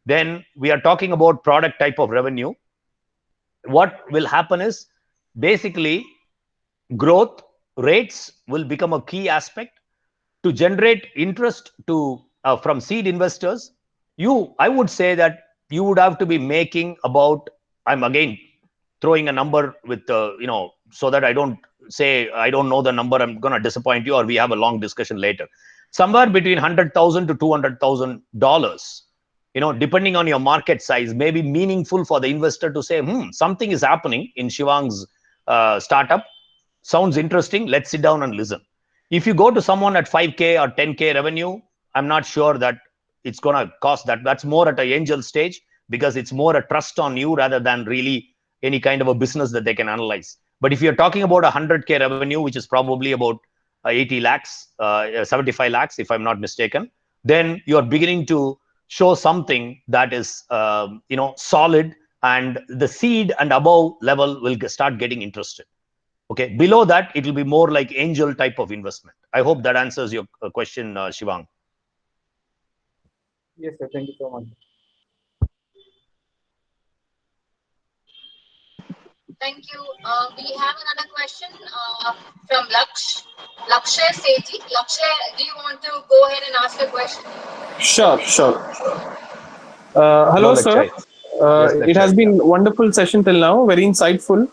Speaker 2: Then we are talking about product type of revenue. What will happen is basically growth rates will become a key aspect to generate interest to from seed investors. I would say that you would have to be making about, I'm again throwing a number with so that I don't say I don't know the number, I'm going to disappoint you, or we have a long discussion later. Somewhere between $100,000 to $200,000, depending on your market size, may be meaningful for the investor to say, something is happening in Shivang's startup. Sounds interesting. Let's sit down and listen. If you go to someone at 5K or 10K revenue, I'm not sure that it's going to cost that. That's more at an angel stage, because it's more a trust on you rather than really any kind of a business that they can analyze. But if you're talking about 100K revenue, which is probably about 80 lakhs, 75 lakhs, if I'm not mistaken, then you're beginning to show something that is, solid, and the seed and above level will start getting interested. Okay, below that, it will be more like angel type of investment. I hope that answers your question, Shivang.
Speaker 6: Yes, sir. Thank you so much.
Speaker 1: Thank you. We have another question from Lakshay Sethi. Lakshay, do you want to go ahead and ask a question?
Speaker 7: Sure. Hello, sir.
Speaker 2: Yes,
Speaker 7: it has been wonderful session till now, very insightful.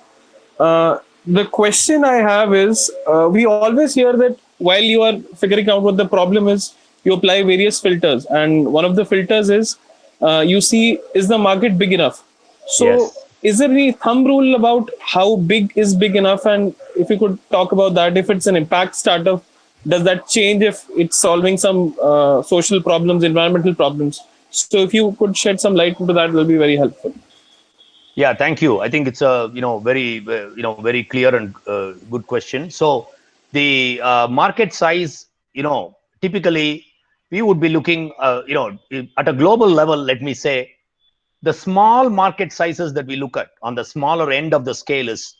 Speaker 7: The question I have is, we always hear that while you are figuring out what the problem is, you apply various filters. And one of the filters is, you see, is the market big enough? So
Speaker 2: Yes.
Speaker 7: Is there any thumb rule about how big is big enough? And if you could talk about that, if it's an impact startup, does that change if it's solving some social problems, environmental problems? So if you could shed some light into that, it will be very helpful.
Speaker 2: Yeah, thank you. I think it's a very clear and good question. So the market size, typically we would be looking, at a global level. Let me say, the small market sizes that we look at on the smaller end of the scale is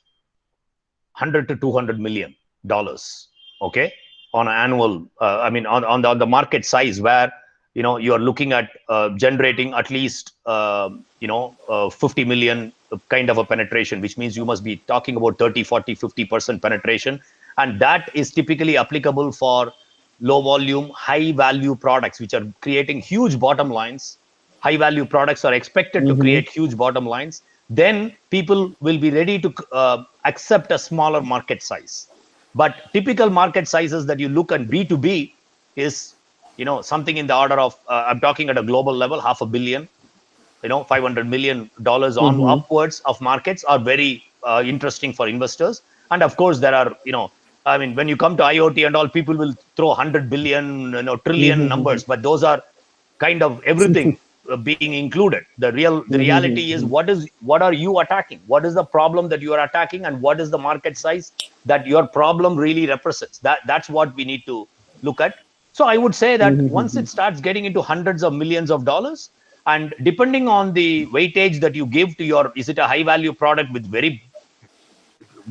Speaker 2: 100 to 200 million dollars. Okay, on an annual. On the market size where you are looking at generating at least 50 million kind of a penetration, which means you must be talking about 30, 40, 50% penetration, and that is typically applicable for low volume, high value products, which are creating huge bottom lines. High value products are expected to create huge bottom lines. Then people will be ready to accept a smaller market size. But typical market sizes that you look at B2B is something in the order of I'm talking at a global level, $500 million, $500 million on upwards of markets are very interesting for investors. And of course there are when you come to IoT and all, people will throw 100 billion, trillion numbers, but those are kind of everything being included. The reality is, what are you attacking? What is the problem that you are attacking, and what is the market size that your problem really represents? That's what we need to look at. So I would say that once it starts getting into hundreds of millions of dollars, and depending on the weightage that you give to is it a high value product with very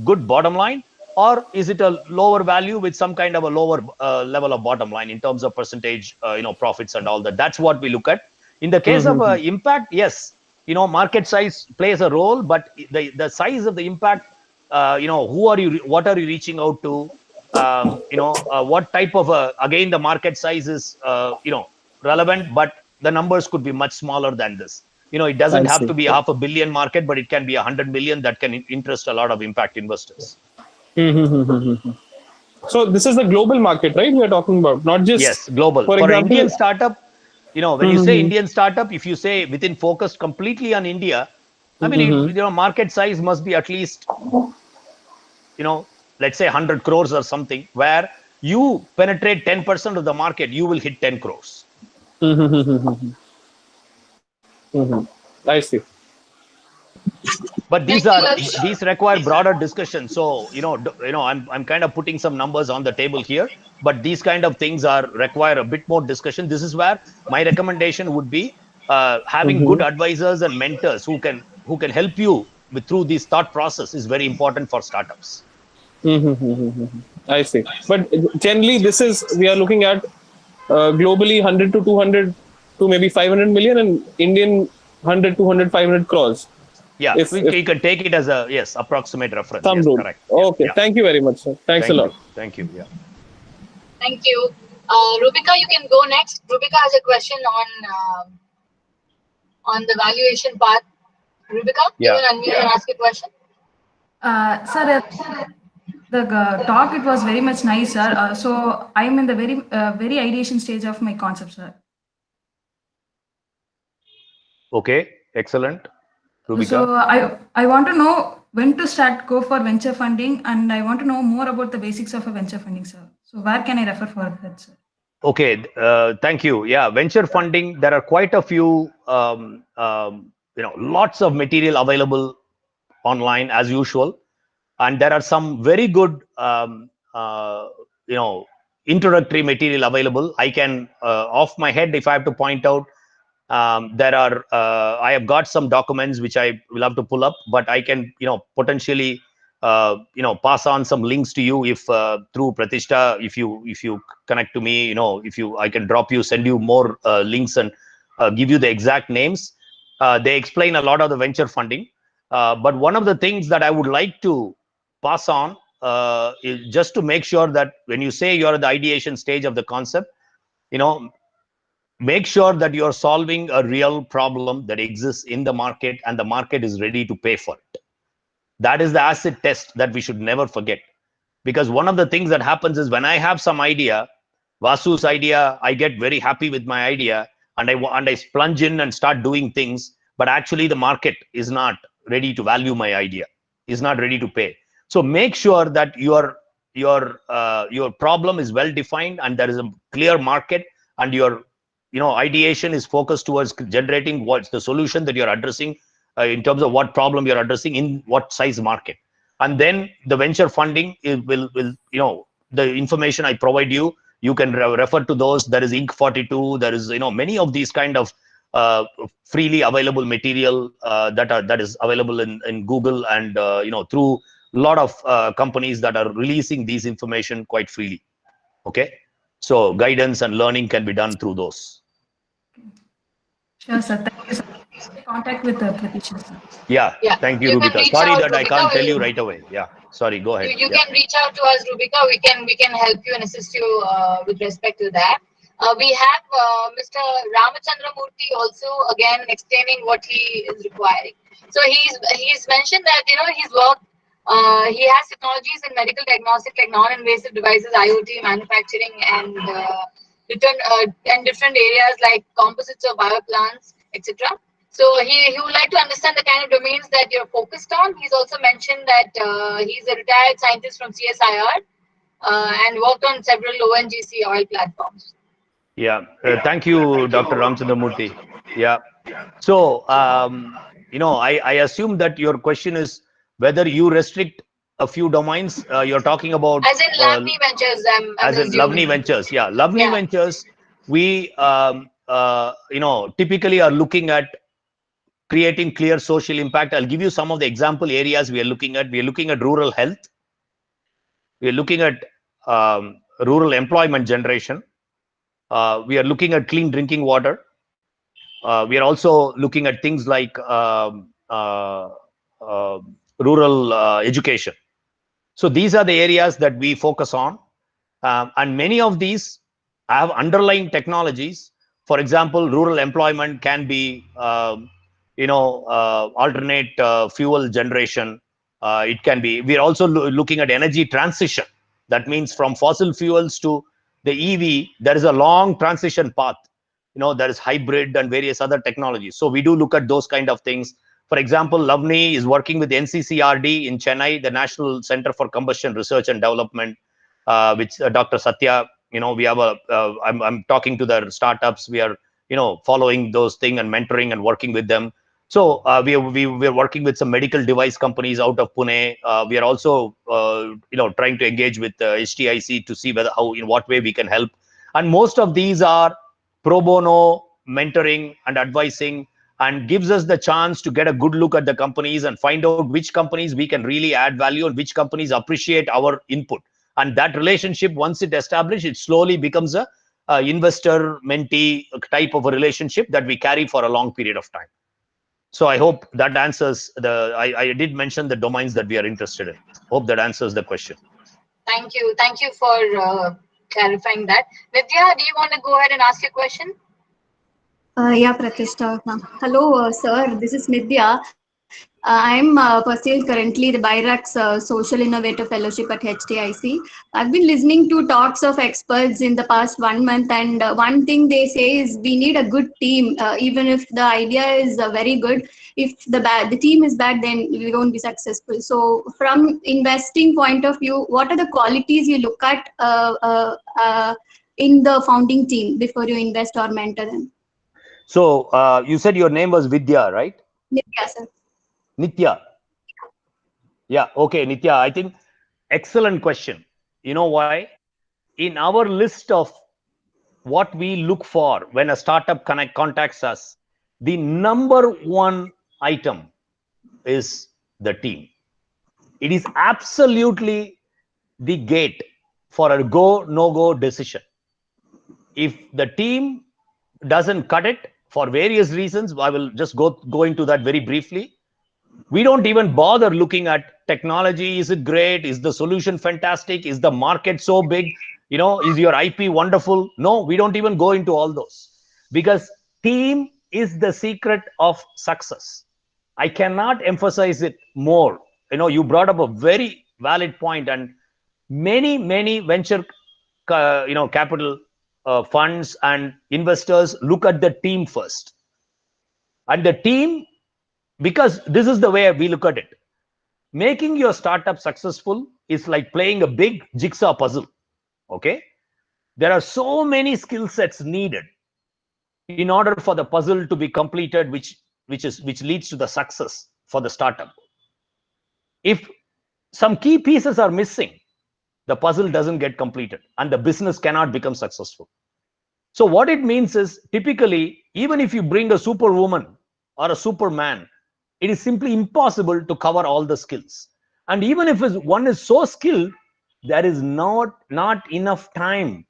Speaker 2: good bottom line, or is it a lower value with some kind of a lower level of bottom line in terms of percentage, profits and all that? That's what we look at. In the case of impact, yes, market size plays a role, but the size of the impact, what are you reaching out to? What type of again, the market size is relevant, but the numbers could be much smaller than this. It doesn't have to be $500 million market, but it can be 100 million that can interest a lot of impact investors.
Speaker 7: So this is the global market, right? We are talking about, not just,
Speaker 2: yes, global. For example, Indian startup, when you say Indian startup, if you say within focused completely on India, I mean, market size must be at least, let's say 100 crores or something, where you penetrate 10% of the market, you will hit 10 crores.
Speaker 7: I see.
Speaker 2: But these require broader discussion. So I'm kind of putting some numbers on the table here, but these kind of things require a bit more discussion. This is where my recommendation would be having good advisors and mentors who can help you through this thought process is very important for startups.
Speaker 7: I see. But generally, we are looking at globally 100 to 200 to maybe 500 million, and Indian 100, 200, 500 crores.
Speaker 2: Yeah, you can take it as a approximate reference.
Speaker 7: Yes, correct. Okay, yeah. Thank you very much, sir. Thanks a lot.
Speaker 2: Thank you. Yeah.
Speaker 1: Thank you. Rubika, you can go next. Rubika has a question on the valuation part. Rubika, you can unmute and ask a question.
Speaker 8: Sir, the talk, it was very much nice, sir. So I'm in the very ideation stage of my concept, sir.
Speaker 2: Okay, excellent. Rubika.
Speaker 8: So I want to know when to go for venture funding, and I want to know more about the basics of a venture funding, sir. So where can I refer for that, sir?
Speaker 2: Okay, thank you. Yeah, venture funding, there are quite a few, lots of material available online as usual. And there are some very good, introductory material available. I can, off my head, if I have to point out, I have got some documents which I will have to pull up, but I can, potentially, pass on some links to you if through Pratishtha, if you connect to me, I can send you more links and give you the exact names. They explain a lot of the venture funding. But one of the things that I would like to pass on is just to make sure that when you say you're at the ideation stage of the concept, make sure that you're solving a real problem that exists in the market and the market is ready to pay for it. That is the acid test that we should never forget. Because one of the things that happens is when I have some idea, Vasu's idea, I get very happy with my idea and I plunge in and start doing things, but actually the market is not ready to value my idea, is not ready to pay. So make sure that you are your problem is well defined and there is a clear market, and your ideation is focused towards generating what's the solution that you're addressing in terms of what problem you're addressing in what size market. And then the venture funding will the information I provide you, you can refer to those. There is Inc. 42. There is many of these kind of freely available material that is available in Google, and through a lot of companies that are releasing these information quite freely. Okay, so guidance and learning can be done through those.
Speaker 8: Sure, sir. Thank you, sir. Contact with Pratisha, sir.
Speaker 2: Yeah. Thank you,
Speaker 1: You can
Speaker 2: Rubika.
Speaker 1: reach
Speaker 2: Sorry
Speaker 1: out,
Speaker 2: that I
Speaker 1: Rubika.
Speaker 2: can't tell you right away. Yeah, sorry, go ahead.
Speaker 1: You can reach out to us, Rubika. We can help you and assist you with respect to that. We have Mr. Ramachandra Murthy also again explaining what he is requiring. So he's mentioned that he's worked. He has technologies in medical diagnostic, like non-invasive devices, IoT, manufacturing, and different areas like composites of bioplants, etc. So he would like to understand the kind of domains that you're focused on. He's also mentioned that he's a retired scientist from CSIR and worked on several ONGC oil platforms.
Speaker 2: Yeah, thank you, Dr. Ramachandra Murthy. Yeah. So, I assume that your question is whether you restrict a few domains. You're talking about
Speaker 1: as in Lavni Ventures.
Speaker 2: As in Lavni Ventures. Yeah, Lavni Ventures. We typically are looking at creating clear social impact. I'll give you some of the example areas we are looking at. We are looking at rural health. We are looking at rural employment generation. We are looking at clean drinking water. We are also looking at things like rural education. So these are the areas that we focus on. And many of these have underlying technologies. For example, rural employment can be, alternate fuel generation. It can be. We are also looking at energy transition. That means from fossil fuels to the EV, there is a long transition path. There is hybrid and various other technologies. So we do look at those kind of things. For example, Lavni is working with NCCRD in Chennai, the National Center for Combustion Research and Development, which Dr. Satya, we have I'm talking to their startups. We are, following those things and mentoring and working with them. So we are working with some medical device companies out of Pune. We are also, trying to engage with HTIC to see in what way we can help. And most of these are pro bono mentoring and advising, and gives us the chance to get a good look at the companies and find out which companies we can really add value and which companies appreciate our input. And that relationship, once it established, it slowly becomes a investor mentee type of a relationship that we carry for a long period of time. So I hope that answers I did mention the domains that we are interested in. Hope that answers the question.
Speaker 1: Thank you for clarifying that. Nitya, do you want to go ahead and ask your question?
Speaker 9: Yeah, Pratishtha. Hello, sir. This is Nitya. I'm pursuing currently the BIRAC's Social Innovator Fellowship at HTIC. I've been listening to talks of experts in the past 1 month, and one thing they say is we need a good team. Even if the idea is very good, if the team is bad, then we won't be successful. So from investing point of view, what are the qualities you look at in the founding team before you invest or mentor them?
Speaker 2: So you said your name was Vidya, right?
Speaker 9: Nitya, sir.
Speaker 2: Nitya. Yeah, okay, Nitya. I think excellent question. You know why? In our list of what we look for when a startup contacts us, the number one item is the team. It is absolutely the gate for a go, no-go decision. If the team doesn't cut it for various reasons, I will just go into that very briefly. We don't even bother looking at technology. Is it great? Is the solution fantastic? Is the market so big? Is your IP wonderful? No, we don't even go into all those, because team is the secret of success. I cannot emphasize it more. You brought up a very valid point, and many venture capital funds and investors look at the team first. And the team, because this is the way we look at it. making your startup successful is like playing a big jigsaw puzzle. Okay, there are so many skill sets needed in order for the puzzle to be completed, which leads to the success for the startup. If some key pieces are missing, the puzzle doesn't get completed and the business cannot become successful. So what it means is, typically, even if you bring a superwoman or a superman, it is simply impossible to cover all the skills. And even if one is so skilled, there is not enough time,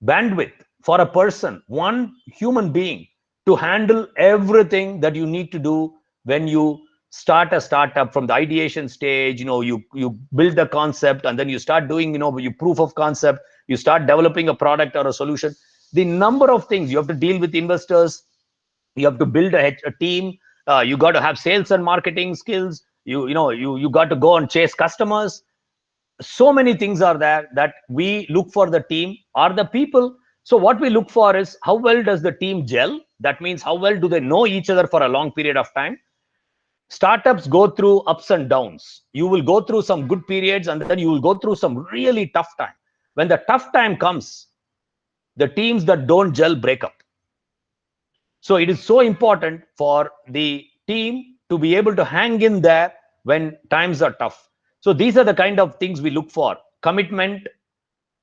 Speaker 2: bandwidth for a person, one human being, to handle everything that you need to do when you start a startup. From the ideation stage, you build the concept, and then you start doing, you proof of concept, you start developing a product or a solution. The number of things you have to deal with: investors, you have to build a team, you got to have sales and marketing skills, you got to go and chase customers. So many things are there that we look for the team or the people. So what we look for is, how well does the team gel? That means, how well do they know each other for a long period of time? Startups go through ups and downs. You will go through some good periods, and then you will go through some really tough time. When the tough time comes, the teams that don't gel break up. So it is so important for the team to be able to hang in there when times are tough. So these are the kind of things we look for: commitment,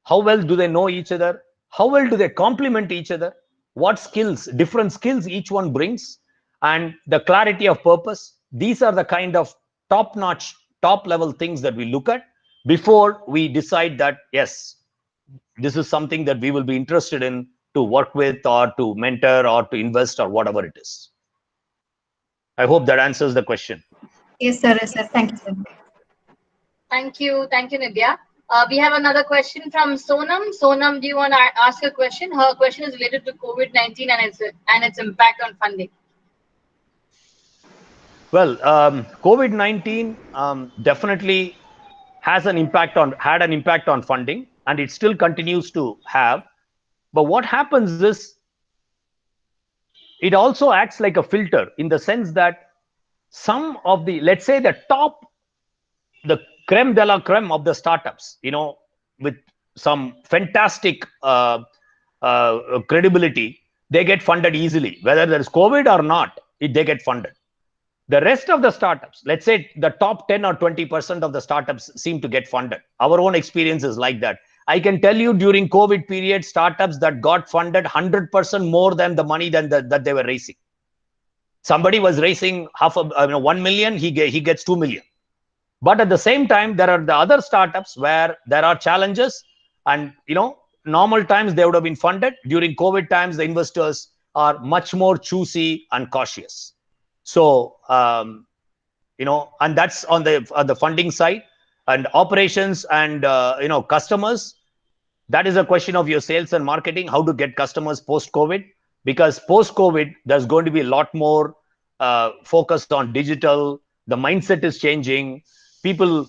Speaker 2: how well do they know each other, how well do they complement each other, what skills, different skills each one brings, and the clarity of purpose. These are the kind of top-notch, top-level things that we look at before we decide that, yes, this is something that we will be interested in to work with, or to mentor, or to invest, or whatever it is. I hope that answers the question.
Speaker 9: Yes, sir. Yes, sir. Thank you, sir.
Speaker 1: Thank you, Nidya. We have another question from Sonam. Sonam, do you want to ask a question? Her question is related to COVID-19 and its impact on funding.
Speaker 2: Well, COVID-19 definitely had an impact on funding, and it still continues to have. But what happens is, it also acts like a filter, in the sense that some of the, let's say, the creme de la creme of the startups, with some fantastic credibility, they get funded easily. Whether there is COVID or not, they get funded. The rest of the startups, let's say the top 10 or 20% of the startups, seem to get funded. Our own experience is like that. I can tell you, during COVID period, startups that got funded 100% more than the money that they were raising. Somebody was raising 1 million, he gets 2 million. But at the same time, there are the other startups where there are challenges, and normal times they would have been funded. During COVID times, the investors are much more choosy and cautious. So and that's on the funding side. And operations and customers, that is a question of your sales and marketing, how to get customers post-COVID. Because post-COVID, there's going to be a lot more focused on digital. The mindset is changing. People,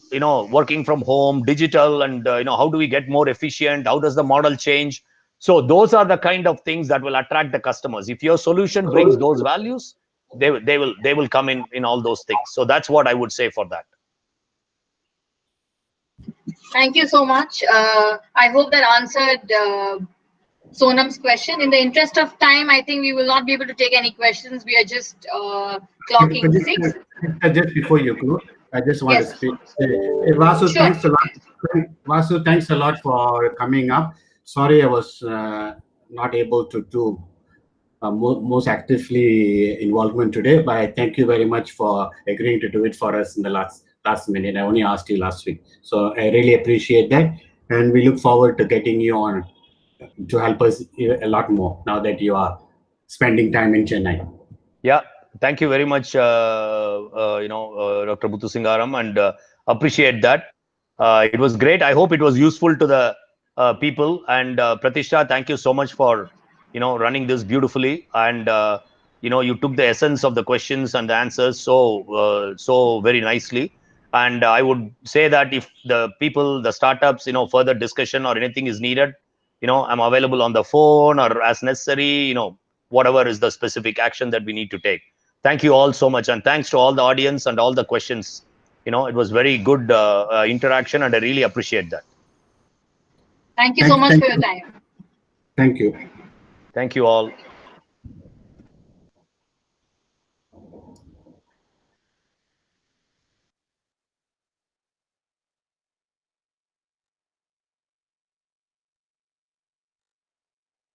Speaker 2: working from home, digital, and how do we get more efficient? How does the model change? So those are the kind of things that will attract the customers. If your solution brings those values, they will come in all those things. So that's what I would say for that.
Speaker 1: Thank you so much. I hope that answered Sonam's question. In the interest of time, I think we will not be able to take any questions. We are just clocking 6.
Speaker 10: Just before you go, I just want to speak. Vasu,
Speaker 1: sure.
Speaker 10: Thanks a lot. Vasu, thanks a lot for coming up. Sorry, I was not able to do most actively involvement today, but I thank you very much for agreeing to do it for us in the last minute. I only asked you last week, so I really appreciate that, and we look forward to getting you on to help us a lot more now that you are spending time in Chennai.
Speaker 2: Yeah, thank you very much, Dr. Muthusingaram, and appreciate that. It was great. I hope it was useful to the people. And Pratishtha, thank you so much for running this beautifully, and you took the essence of the questions and the answers so very nicely. And I would say that if the people, the startups, further discussion or anything is needed, I'm available on the phone or as necessary, whatever is the specific action that we need to take. Thank you all so much, and thanks to all the audience and all the questions it was very good interaction, and I really appreciate that.
Speaker 1: Thank you so much for your time.
Speaker 10: Thank you.
Speaker 2: Thank you all.